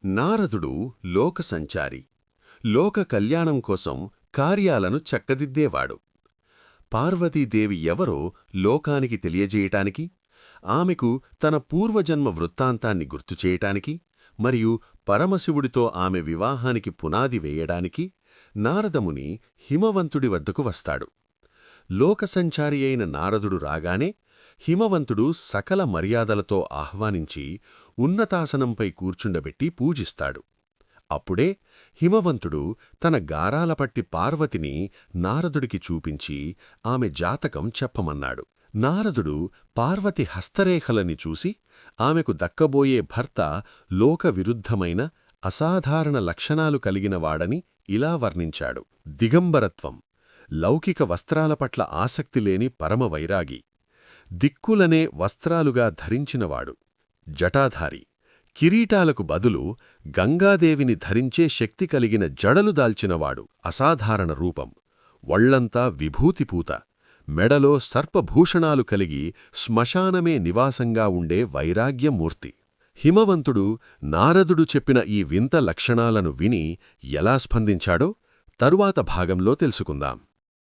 నారదుడు లోకసంచారి. లోక కళ్యాణం కోసం కార్యాలను చక్కదిద్దేవాడు. పార్వతీదేవి ఎవరో లోకానికి తెలియజేయటానికి, ఆమెకు తన పూర్వజన్మ వృత్తాంతాన్ని గుర్తుచేయటానికి మరియు పరమశివుడితో ఆమె వివాహానికి పునాది వేయడానికి నారదముని హిమవంతుడి వద్దకు వస్తాడు. లోకసంచారి అయిన నారదుడు రాగానే హిమవంతుడు సకల మర్యాదలతో ఆహ్వానించి ఉన్నతాసనంపై కూర్చుండబెట్టి పూజిస్తాడు. అప్పుడే హిమవంతుడు తన గారాలపట్టి పార్వతిని నారదుడికి చూపించి ఆమె జాతకం చెప్పమన్నాడు. నారదుడు పార్వతి హస్తరేఖలని చూసి ఆమెకు దక్కబోయే భర్త లోకవిరుద్ధమైన అసాధారణ లక్షణాలు కలిగినవాడని ఇలా వర్ణించాడు. దిగంబరత్వం, లౌకిక వస్త్రాల పట్ల ఆసక్తిలేని పరమవైరాగి, దిక్కులనే వస్త్రాలుగా ధరించినవాడు, జటాధారి, కిరీటాలకు బదులు గంగాదేవిని ధరించే శక్తి కలిగిన జడలు దాల్చినవాడు, అసాధారణ రూపం, వళ్లంతా విభూతిపూత, మెడలో సర్పభూషణాలు కలిగి శ్మశానమే నివాసంగా ఉండే వైరాగ్యమూర్తి. హిమవంతుడు నారదుడు చెప్పిన ఈ వింత లక్షణాలను విని ఎలా స్పందించాడో తరువాత భాగంలో తెలుసుకుందాం.